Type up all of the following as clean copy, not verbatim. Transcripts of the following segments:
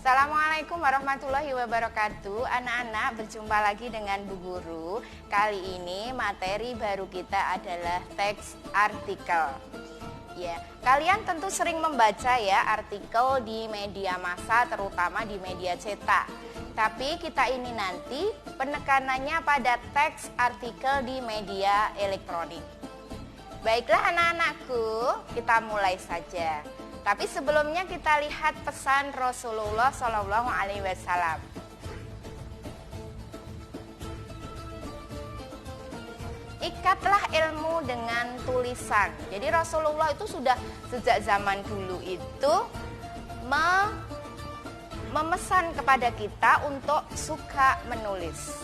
Assalamualaikum warahmatullahi wabarakatuh. Anak-anak, berjumpa lagi dengan Bu Guru. Kali ini materi baru kita adalah teks artikel. Ya, kalian tentu sering membaca ya artikel di media massa, terutama di media cetak. Tapi kita ini nanti penekanannya pada teks artikel di media elektronik. Baiklah anak-anakku, kita mulai saja. Tapi sebelumnya kita lihat pesan Rasulullah Shallallahu Alaihi Wasallam. Ikatlah ilmu dengan tulisan. Jadi Rasulullah itu sudah sejak zaman dulu itu memesan kepada kita untuk suka menulis.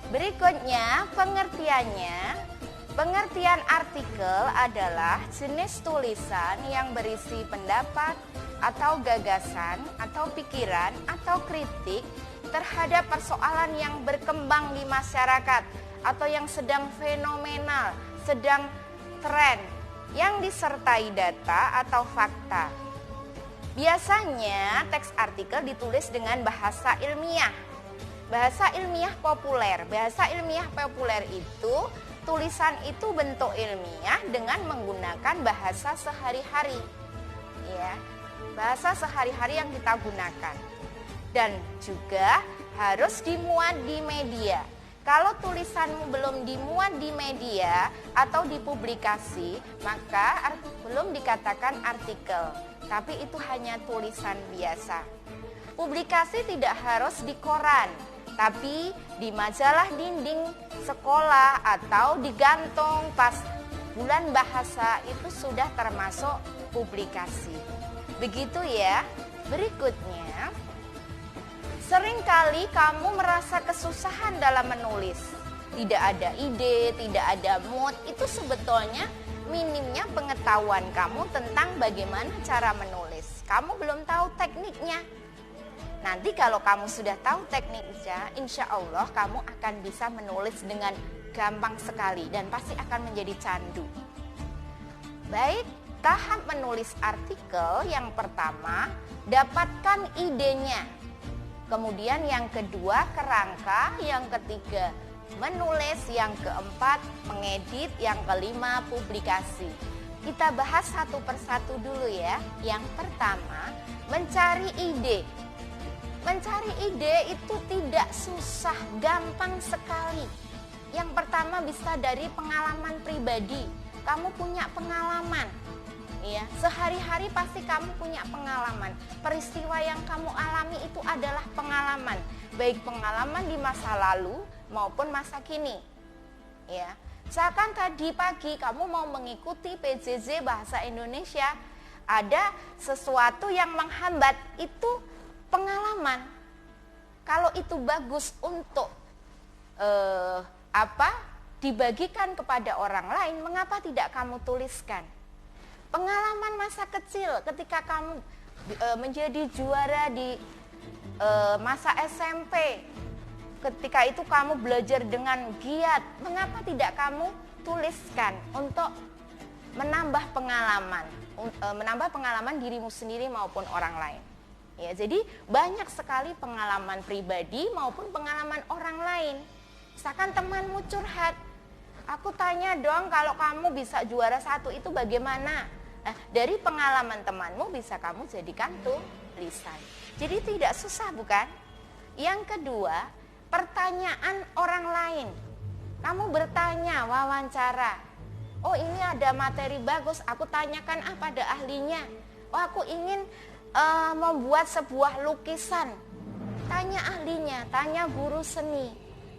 Berikutnya pengertiannya. Pengertian artikel adalah jenis tulisan yang berisi pendapat atau gagasan atau pikiran atau kritik terhadap persoalan yang berkembang di masyarakat atau yang sedang fenomenal, sedang tren, yang disertai data atau fakta. Biasanya teks artikel ditulis dengan bahasa ilmiah. Bahasa ilmiah populer. Bahasa ilmiah populer itu tulisan itu bentuk ilmiah dengan menggunakan bahasa sehari-hari, ya, bahasa sehari-hari yang kita gunakan, dan juga harus dimuat di media. Kalau tulisanmu belum dimuat di media atau dipublikasi, maka belum dikatakan artikel, tapi itu hanya tulisan biasa. Publikasi tidak harus di koran, tapi di majalah dinding sekolah atau digantung pas bulan bahasa itu sudah termasuk publikasi. Begitu ya. Berikutnya, seringkali kamu merasa kesusahan dalam menulis. Tidak ada ide, tidak ada mood. Itu sebetulnya minimnya pengetahuan kamu tentang bagaimana cara menulis. Kamu belum tahu tekniknya. Nanti kalau kamu sudah tahu tekniknya, insya Allah kamu akan bisa menulis dengan gampang sekali dan pasti akan menjadi candu. Baik, tahap menulis artikel yang pertama, dapatkan idenya. Kemudian yang kedua, kerangka. Yang ketiga, menulis. Yang keempat, mengedit. Yang kelima, publikasi. Kita bahas satu persatu dulu ya. Yang pertama, mencari ide. Mencari ide itu tidak susah, gampang sekali. Yang pertama bisa dari pengalaman pribadi. Kamu punya pengalaman, ya. Sehari-hari pasti kamu punya pengalaman. Peristiwa yang kamu alami itu adalah pengalaman, baik pengalaman di masa lalu maupun masa kini, ya. Misalkan tadi pagi kamu mau mengikuti PJJ Bahasa Indonesia, ada sesuatu yang menghambat, itu pengalaman. Kalau itu bagus untuk dibagikan kepada orang lain, mengapa tidak kamu tuliskan? Pengalaman masa kecil ketika kamu menjadi juara di masa SMP, ketika itu kamu belajar dengan giat, mengapa tidak kamu tuliskan untuk menambah pengalaman dirimu sendiri maupun orang lain? Ya, jadi banyak sekali pengalaman pribadi maupun pengalaman orang lain. Misalkan temanmu curhat, aku tanya dong kalau kamu bisa juara 1 itu bagaimana? Nah, dari pengalaman temanmu bisa kamu jadikan tulisan. Jadi tidak susah bukan? Yang kedua, pertanyaan orang lain. Kamu bertanya, wawancara. Oh, ini ada materi bagus, aku tanyakan pada ahlinya. Oh, aku ingin membuat sebuah lukisan, tanya ahlinya, tanya guru seni,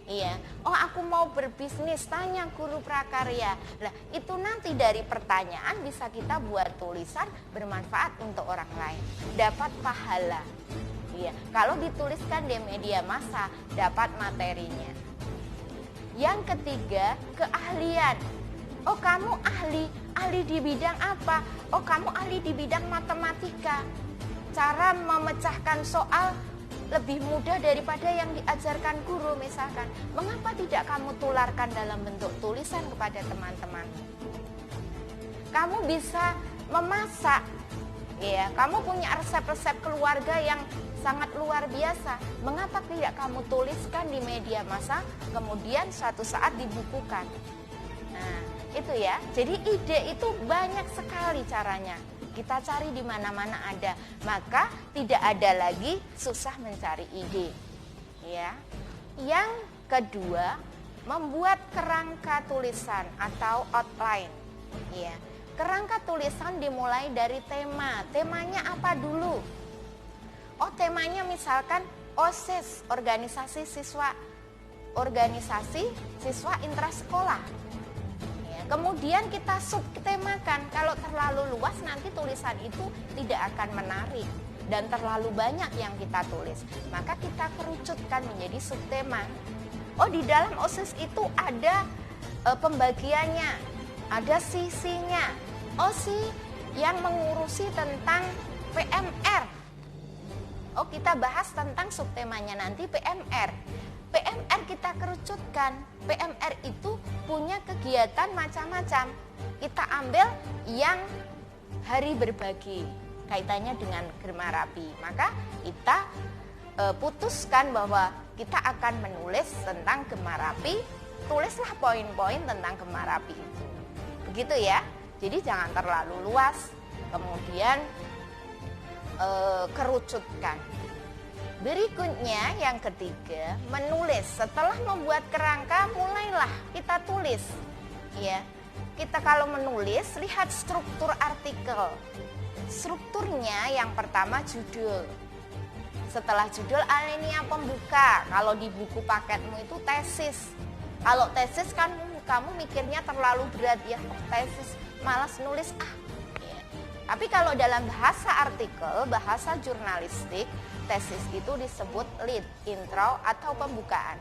iya. Oh, aku mau berbisnis, tanya guru prakarya. Nah, itu nanti dari pertanyaan bisa kita buat tulisan bermanfaat untuk orang lain, dapat pahala, iya. Kalau dituliskan di media massa, dapat materinya. Yang ketiga, keahlian. Oh, kamu ahli di bidang apa? Oh, kamu ahli di bidang matematika. Cara memecahkan soal lebih mudah daripada yang diajarkan guru misalkan. Mengapa tidak kamu tularkan dalam bentuk tulisan kepada teman-teman? Kamu bisa memasak. Ya, kamu punya resep-resep keluarga yang sangat luar biasa. Mengapa tidak kamu tuliskan di media massa, kemudian suatu saat dibukukan? Nah, itu ya. Jadi ide itu banyak sekali caranya. Kita cari di mana-mana ada. Maka tidak ada lagi susah mencari ide. Ya. Yang kedua, membuat kerangka tulisan atau outline. Ya. Kerangka tulisan dimulai dari tema. Temanya apa dulu? Oh, temanya misalkan OSIS, organisasi siswa intrasekolah. Ya, kemudian kita subtemakan. Kalau terlalu luas nanti tulisan itu tidak akan menarik dan terlalu banyak yang kita tulis. Maka kita kerucutkan menjadi subtema. Oh, di dalam OSIS itu ada pembagiannya, ada sisinya. Oh, yang mengurusi tentang PMR. Oh, kita bahas tentang subtemanya nanti PMR. PMR kita kerucutkan. PMR itu punya kegiatan macam-macam. Kita ambil yang hari berbagi, kaitannya dengan Gemarapi. Maka kita putuskan bahwa kita akan menulis tentang Gemarapi. Tulislah poin-poin tentang Gemarapi itu. Begitu ya. Jadi jangan terlalu luas, kemudian kerucutkan. Berikutnya yang ketiga, menulis. Setelah membuat kerangka, mulailah kita tulis. Ya, kita kalau menulis, lihat struktur artikel. Strukturnya yang pertama judul. Setelah judul alinea pembuka. Kalau di buku paketmu itu tesis. Kalau tesis kan kamu mikirnya terlalu berat ya, tesis. Malas nulis ya. Tapi kalau dalam bahasa artikel, bahasa jurnalistik, tesis itu disebut lead, intro atau pembukaan.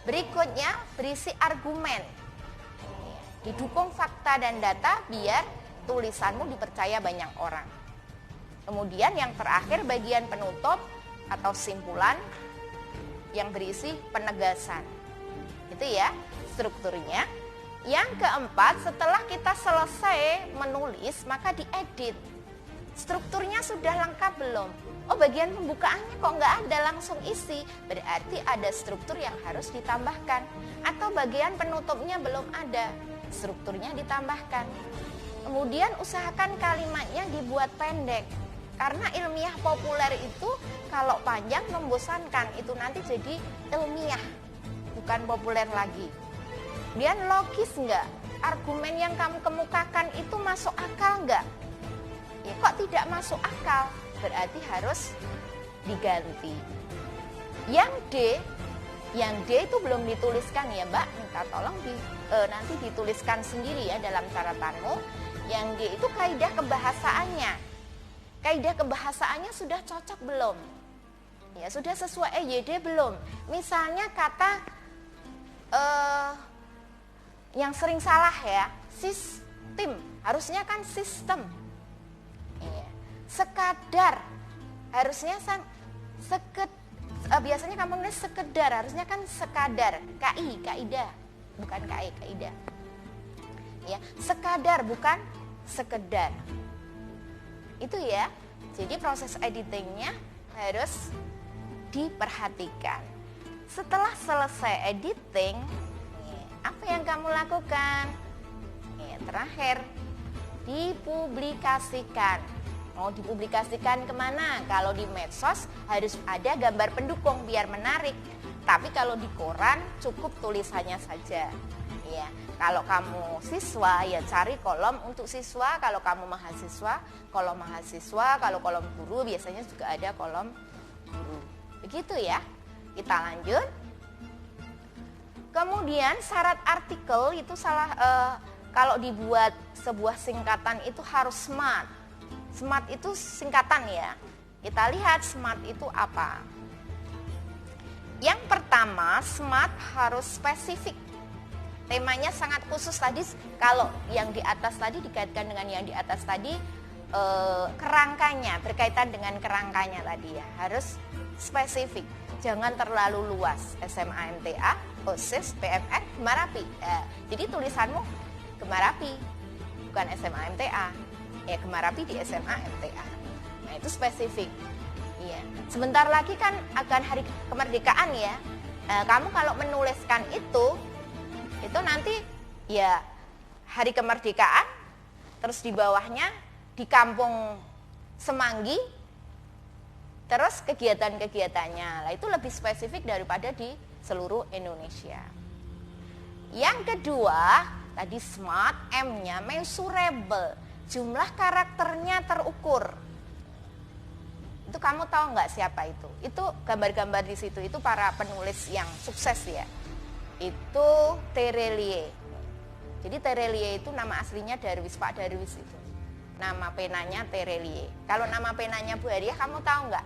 Berikutnya berisi argumen, didukung fakta dan data biar tulisanmu dipercaya banyak orang. Kemudian yang terakhir bagian penutup atau simpulan yang berisi penegasan. Itu ya strukturnya. Yang keempat, setelah kita selesai menulis, maka diedit. Strukturnya sudah lengkap belum? Oh, bagian pembukaannya kok nggak ada, langsung isi. Berarti ada struktur yang harus ditambahkan. Atau bagian penutupnya belum ada, strukturnya ditambahkan. Kemudian usahakan kalimatnya dibuat pendek. Karena ilmiah populer itu kalau panjang membosankan, itu nanti jadi ilmiah, bukan populer lagi. Kemudian logis enggak? Argumen yang kamu kemukakan itu masuk akal enggak? Ya, kok tidak masuk akal? Berarti harus diganti. Yang D itu belum dituliskan ya Mbak, minta tolong nanti dituliskan sendiri ya dalam catatanmu. Yang D itu kaidah kebahasaannya. Kaidah kebahasaannya sudah cocok belum? Ya, sudah sesuai EYD belum? Misalnya kata yang sering salah ya, sistem, harusnya kan sistem. Iya. Sekadar, harusnya biasanya kamu nulis sekedar, harusnya kan sekadar, kaidah, bukan kaidah. Ya, sekadar bukan sekedar. Itu ya. Jadi proses editingnya harus diperhatikan. Setelah selesai editing, apa yang kamu lakukan? Terakhir, dipublikasikan. Mau dipublikasikan kemana? Kalau di medsos harus ada gambar pendukung biar menarik. Tapi kalau di koran cukup tulisannya saja. Ya, kalau kamu siswa ya cari kolom untuk siswa. Kalau kamu mahasiswa, kolom mahasiswa. Kalau kolom guru biasanya juga ada kolom guru. Begitu ya. Kita lanjut. Kemudian syarat artikel itu kalau dibuat sebuah singkatan itu harus SMART. SMART itu singkatan ya. Kita lihat SMART itu apa. Yang pertama, SMART harus spesifik. Temanya sangat khusus tadi. Kalau yang di atas tadi dikaitkan dengan yang di atas tadi, kerangkanya, berkaitan dengan kerangkanya tadi ya. Harus spesifik. Jangan terlalu luas. SMA MTA, OSIS, PMR, Gemarapi. Jadi tulisanmu Gemarapi, bukan SMA MTA. Ya, Gemarapi di SMA MTA. Nah, itu spesifik. Iya. Sebentar lagi kan akan hari kemerdekaan ya. Kamu kalau menuliskan itu nanti ya hari kemerdekaan, terus di bawahnya di kampung Semanggi, terus kegiatan-kegiatannya. Nah, itu lebih spesifik daripada di seluruh Indonesia. Yang kedua, tadi smart, M-nya measurable, jumlah karakternya terukur. Itu kamu tahu nggak siapa itu? Itu gambar-gambar di situ itu para penulis yang sukses ya. Itu Terelie. Jadi Terelie itu nama aslinya Darwis, Pak Darwis itu. Nama penanya Terelie. Kalau nama penanya Bu Hariah kamu tahu nggak?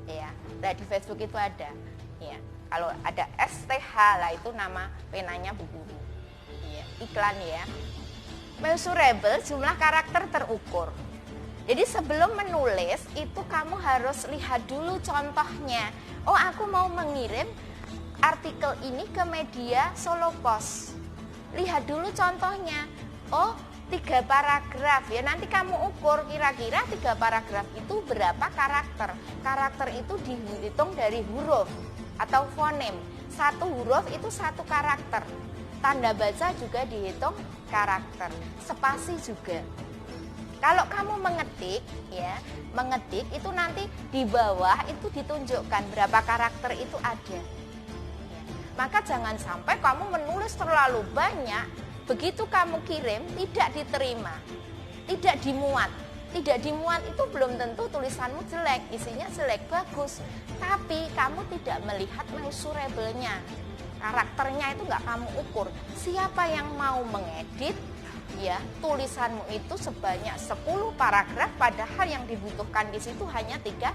Ya, nah di Facebook itu ada. Ya, kalau ada STH lah itu nama penanya Bu Guru. Ya, iklan ya. Measurable, jumlah karakter terukur. Jadi sebelum menulis itu kamu harus lihat dulu contohnya. Oh, aku mau mengirim artikel ini ke media Solo Pos. Lihat dulu contohnya. Oh, 3 paragraf ya. Nanti kamu ukur kira-kira 3 paragraf itu berapa karakter. Karakter itu dihitung dari huruf atau fonem. 1 huruf itu 1 karakter. Tanda baca juga dihitung karakter. Spasi juga. Kalau kamu mengetik itu nanti di bawah itu ditunjukkan berapa karakter itu ada. Ya. Maka jangan sampai kamu menulis terlalu banyak, begitu kamu kirim tidak diterima, tidak dimuat. Tidak dimuat itu belum tentu tulisanmu jelek, isinya jelek, bagus. Tapi kamu tidak melihat measurable-nya. Karakternya itu nggak kamu ukur. Siapa yang mau mengedit? Ya, tulisanmu itu sebanyak 10 paragraf, padahal yang dibutuhkan di situ hanya 3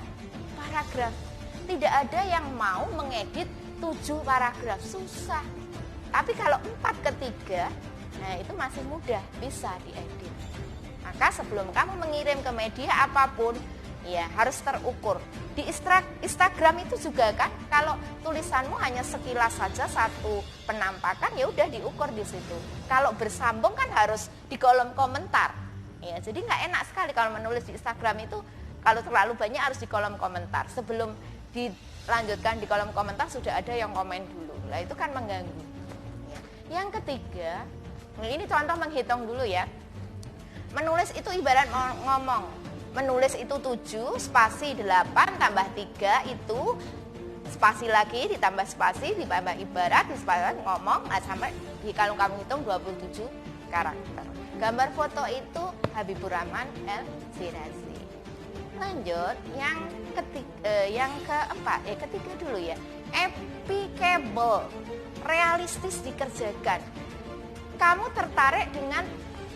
paragraf. Tidak ada yang mau mengedit 7 paragraf, susah. Tapi kalau 4 ke 3, nah itu masih mudah, bisa diedit. Maka sebelum kamu mengirim ke media apapun, ya harus terukur. Di Instagram itu juga kan, kalau tulisanmu hanya sekilas saja 1 penampakan, ya udah diukur di situ. Kalau bersambung kan harus di kolom komentar. Ya, jadi nggak enak sekali kalau menulis di Instagram itu, kalau terlalu banyak harus di kolom komentar. Sebelum dilanjutkan di kolom komentar sudah ada yang komen dulu. Nah itu kan mengganggu. Ya. Yang ketiga, ini contoh menghitung dulu ya. Menulis itu ibarat ngomong. Menulis itu 7, spasi 8, tambah 3 itu spasi lagi, ditambah spasi, ditambah ibarat, ditambah ngomong, sampai di kalau kamu hitung 27 karakter. Gambar foto itu Habibur Rahman El Shirazi. Lanjut, yang ketiga dulu ya. Applicable, realistis dikerjakan. Kamu tertarik dengan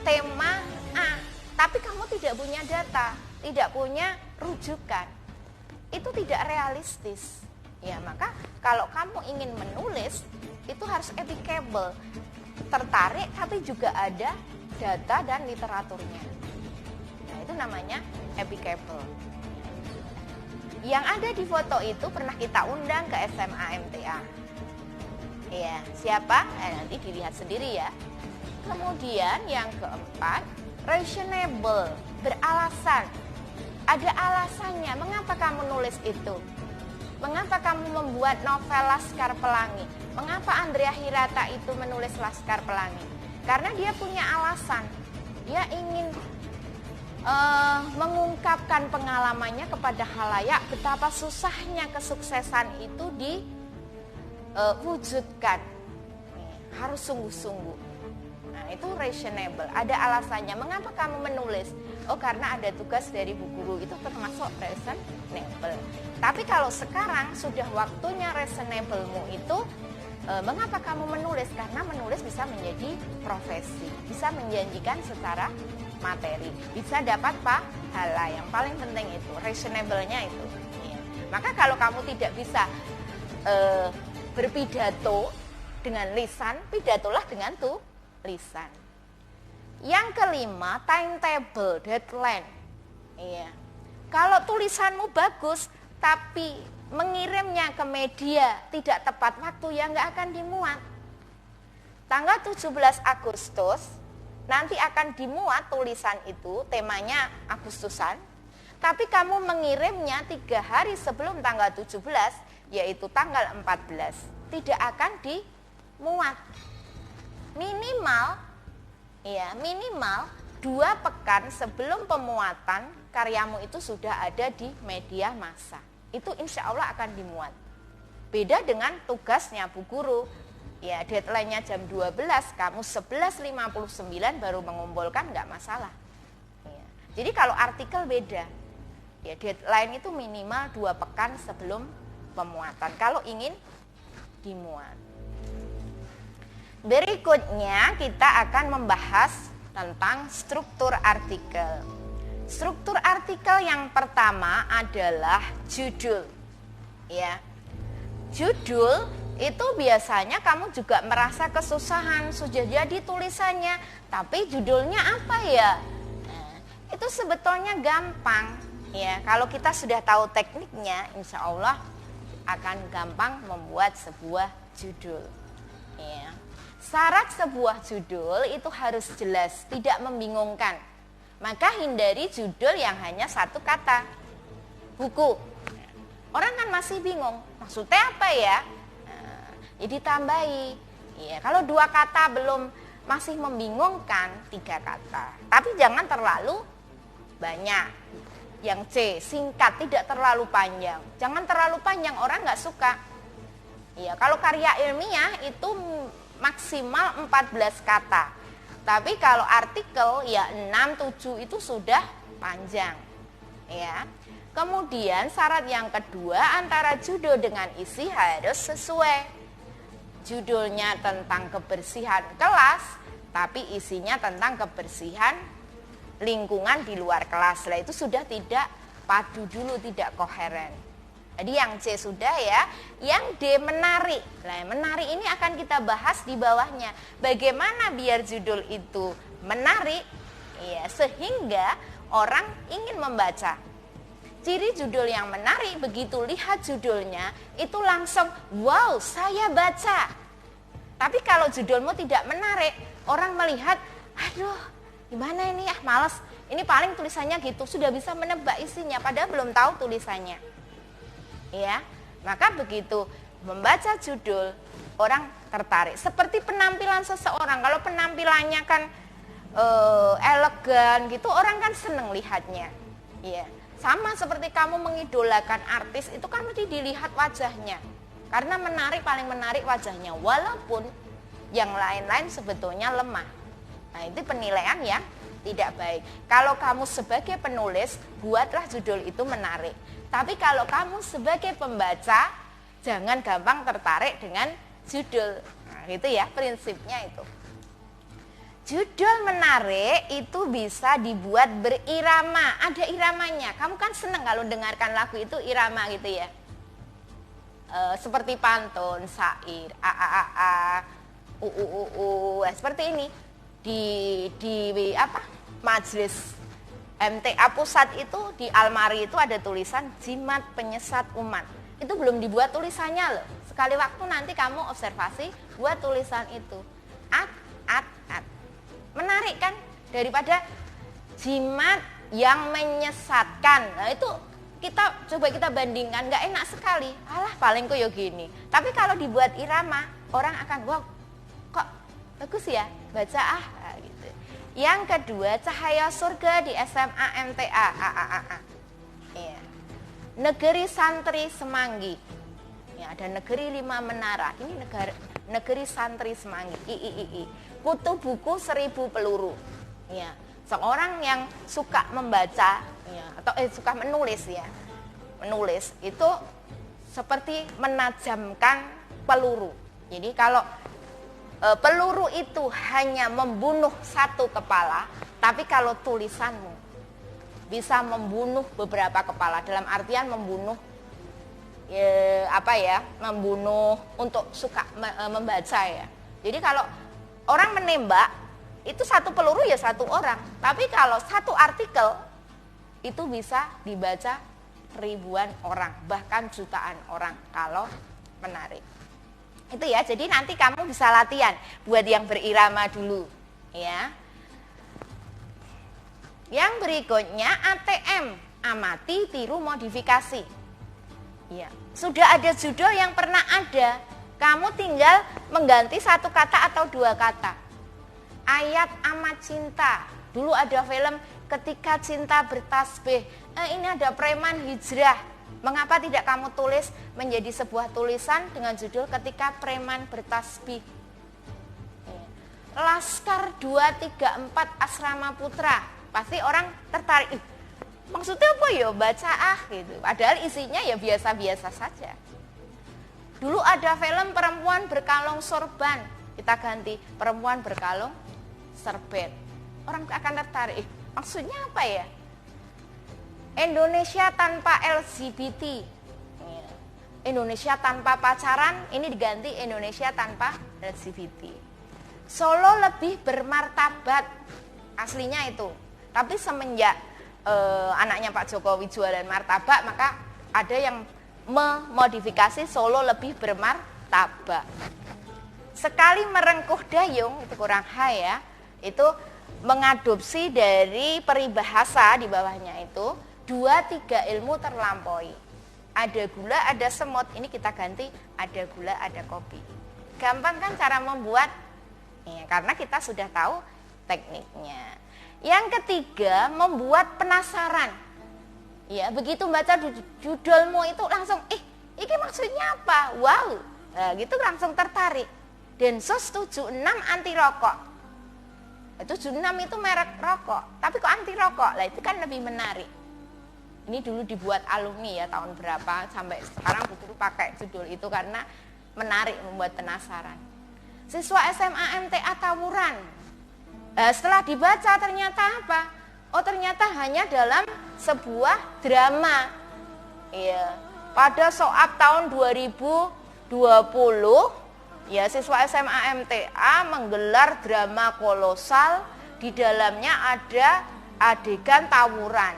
tema A, tapi kamu tidak punya data, tidak punya rujukan, itu tidak realistis. Ya, maka kalau kamu ingin menulis itu harus applicable, tertarik tapi juga ada data dan literaturnya. Nah, itu namanya applicable. Yang ada di foto itu pernah kita undang ke SMA MTA. Ya, siapa? Nanti dilihat sendiri ya. Kemudian yang keempat, reasonable, beralasan. Ada alasannya, mengapa kamu nulis itu? Mengapa kamu membuat novel Laskar Pelangi? Mengapa Andrea Hirata itu menulis Laskar Pelangi? Karena dia punya alasan. Dia ingin mengungkapkan pengalamannya kepada khalayak, betapa susahnya kesuksesan itu diwujudkan. Harus sungguh-sungguh. Nah, itu reasonable, ada alasannya. Mengapa kamu menulis? Oh, karena ada tugas dari Bu Guru, itu termasuk reasonable. Tapi kalau sekarang sudah waktunya reasonable-mu itu, mengapa kamu menulis? Karena menulis bisa menjadi profesi, bisa menjanjikan secara materi, bisa dapat pahala. Yang paling penting itu reasonable-nya itu. Ya. Maka kalau kamu tidak bisa berpidato dengan lisan, pidatolah dengan lisan. Yang kelima, timetable, deadline. Iya. Kalau tulisanmu bagus tapi mengirimnya ke media tidak tepat waktu, ya nggak akan dimuat. Tanggal 17 Agustus nanti akan dimuat tulisan itu, temanya Agustusan, tapi kamu mengirimnya 3 hari sebelum tanggal 17, yaitu tanggal 14, tidak akan dimuat. Minimal 2 pekan sebelum pemuatan karyamu itu sudah ada di media massa. Itu insya Allah akan dimuat. Beda dengan tugasnya Bu Guru. Ya, deadline-nya jam 12, kamu 11.59 baru mengumpulkan, nggak masalah. Ya. Jadi kalau artikel beda. Ya, deadline itu minimal 2 pekan sebelum pemuatan kalau ingin dimuat. Berikutnya kita akan membahas tentang struktur artikel. Struktur artikel yang pertama adalah judul. Ya. Judul itu biasanya kamu juga merasa kesusahan, sudah jadi tulisannya, tapi judulnya apa ya? Nah, itu sebetulnya gampang. Ya, kalau kita sudah tahu tekniknya, insya Allah akan gampang membuat sebuah judul. Ya. Syarat sebuah judul itu harus jelas, tidak membingungkan. Maka hindari judul yang hanya 1 kata. Buku. Orang kan masih bingung, maksudnya apa ya? Nah, jadi tambahi. Ya, kalau 2 kata belum, masih membingungkan, 3 kata. Tapi jangan terlalu banyak. Yang C, singkat, tidak terlalu panjang. Jangan terlalu panjang, orang nggak suka. Ya, kalau karya ilmiah itu maksimal 14 kata. Tapi kalau artikel ya 6-7 itu sudah panjang. Ya. Kemudian syarat yang kedua, antara judul dengan isi harus sesuai. Judulnya tentang kebersihan kelas, tapi isinya tentang kebersihan lingkungan di luar kelas. Lah itu sudah tidak padu dulu, tidak koheren. Jadi yang C sudah ya, yang D menarik. Nah, menarik ini akan kita bahas di bawahnya. Bagaimana biar judul itu menarik, ya, sehingga orang ingin membaca. Ciri judul yang menarik, begitu lihat judulnya, itu langsung, wow, saya baca. Tapi kalau judulmu tidak menarik, orang melihat, aduh, gimana ini ya, males. Ini paling tulisannya gitu, sudah bisa menebak isinya, padahal belum tahu tulisannya. Ya, maka begitu membaca judul orang tertarik. Seperti penampilan seseorang, kalau penampilannya kan elegan gitu, orang kan seneng lihatnya. Ya, sama seperti kamu mengidolakan artis, itu kan mesti dilihat wajahnya. Karena menarik, paling menarik wajahnya, walaupun yang lain-lain sebetulnya lemah. Nah, itu penilaian yang tidak baik. Kalau kamu sebagai penulis, buatlah judul itu menarik. Tapi kalau kamu sebagai pembaca, jangan gampang tertarik dengan judul. Nah, gitu ya prinsipnya itu. Judul menarik itu bisa dibuat berirama, ada iramanya. Kamu kan seneng kalau dengarkan lagu itu irama gitu ya. Seperti pantun, syair, a, u, seperti ini. Di majelis MTA Pusat itu di almari itu ada tulisan jimat penyesat umat. Itu belum dibuat tulisannya loh. Sekali waktu nanti kamu observasi, buat tulisan itu. At. Menarik kan? Daripada jimat yang menyesatkan. Nah itu coba kita bandingkan, nggak enak sekali. Alah paling kok ya gini. Tapi kalau dibuat irama, orang akan, wow, kok bagus ya, baca nah, gitu. Yang kedua, cahaya surga di SMA MTA. Iya. Negeri Santri Semanggi. Ya, ada negeri 5 menara. Ini negeri Santri Semanggi. Kutu buku 1000 peluru. Ya, seorang yang suka membaca ya, atau suka menulis ya. Menulis itu seperti menajamkan peluru. Jadi kalau peluru itu hanya membunuh 1 kepala, tapi kalau tulisanmu bisa membunuh beberapa kepala, dalam artian membunuh membunuh untuk suka membaca ya. Jadi kalau orang menembak itu 1 peluru ya 1 orang, tapi kalau 1 artikel itu bisa dibaca ribuan orang, bahkan jutaan orang kalau menarik. Itu ya, jadi nanti kamu bisa latihan buat yang berirama dulu ya. Yang berikutnya ATM, amati, tiru, modifikasi. Ya, sudah ada judul yang pernah ada, kamu tinggal mengganti satu kata atau dua kata. Ayat amat cinta, dulu ada film Ketika Cinta Bertasbih, ini ada preman hijrah. Mengapa tidak kamu tulis menjadi sebuah tulisan dengan judul Ketika Preman Bertasbih? Laskar 234 Asrama Putra, pasti orang tertarik. Maksudnya apa ya baca gitu. Padahal isinya ya biasa-biasa saja. Dulu ada film Perempuan Berkalung Sorban, kita ganti Perempuan Berkalung Serbet. Orang akan tertarik. Maksudnya apa ya? Indonesia tanpa LGBT. Indonesia tanpa pacaran, ini diganti Indonesia tanpa LGBT. Solo lebih bermartabat, aslinya itu. Tapi semenjak anaknya Pak Jokowi jualan martabak, maka ada yang memodifikasi Solo lebih bermartabat. Sekali merengkuh dayung, itu kurang H ya, itu mengadopsi dari peribahasa di bawahnya itu, 2-3 ilmu terlampaui. Ada gula, ada semut, ini kita ganti ada gula, ada kopi. Gampang kan cara membuat? Ya, karena kita sudah tahu tekniknya. Yang ketiga, membuat penasaran. Ya, begitu baca judulmu itu langsung, ini maksudnya apa? Wow, nah, gitu langsung tertarik. Densus 76 anti rokok. 76 itu merek rokok, tapi kok anti rokok? Lah itu kan lebih menarik. Ini dulu dibuat alumni ya tahun berapa, sampai sekarang guru pakai judul itu karena menarik, membuat penasaran. Siswa SMA MTA tawuran. Setelah dibaca ternyata apa? Oh ternyata hanya dalam sebuah drama. Iya. Pada SOAP tahun 2020, ya siswa SMA MTA menggelar drama kolosal, di dalamnya ada adegan tawuran.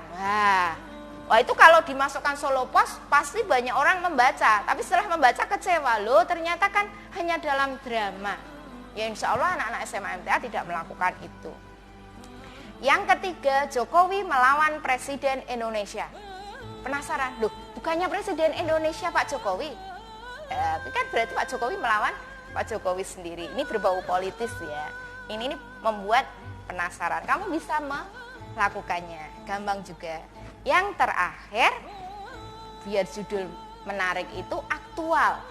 Wah itu kalau dimasukkan Solo Pos pasti banyak orang membaca, tapi setelah membaca kecewa, loh ternyata kan hanya dalam drama. Ya insya Allah anak-anak SMA MTA tidak melakukan itu. Yang ketiga, Jokowi melawan Presiden Indonesia. Penasaran, loh bukannya Presiden Indonesia Pak Jokowi? Tapi kan berarti Pak Jokowi melawan Pak Jokowi sendiri. Ini berbau politis ya. Ini membuat penasaran. Kamu bisa melakukannya. Gampang juga. Yang terakhir, biar judul menarik itu aktual.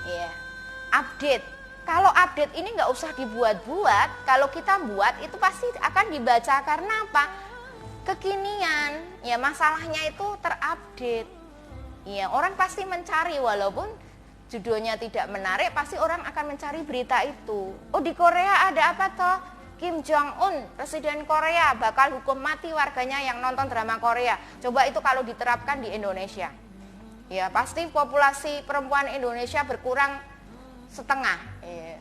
Ya. Update. Kalau update ini nggak usah dibuat-buat. Kalau kita buat itu pasti akan dibaca karena apa? Kekinian. Ya masalahnya itu terupdate. Ya orang pasti mencari walaupun judulnya tidak menarik, pasti orang akan mencari berita itu. Oh di Korea ada apa toh? Kim Jong-un, Presiden Korea, bakal hukum mati warganya yang nonton drama Korea. Coba itu kalau diterapkan di Indonesia. Ya pasti populasi perempuan Indonesia berkurang setengah. Ya.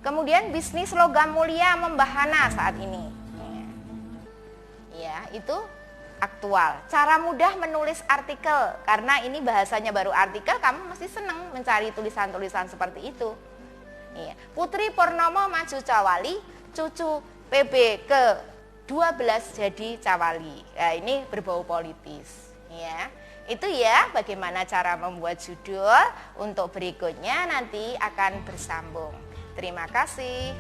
Kemudian bisnis logam mulia membahana saat ini. Ya itu aktual. Cara mudah menulis artikel, karena ini bahasanya baru artikel, kamu mesti senang mencari tulisan-tulisan seperti itu. Iya. Putri Purnomo maju cawali, cucu PB ke-12 jadi cawali. Nah, ini berbau politis. Ya. Itu ya bagaimana cara membuat judul. Untuk berikutnya nanti akan bersambung. Terima kasih.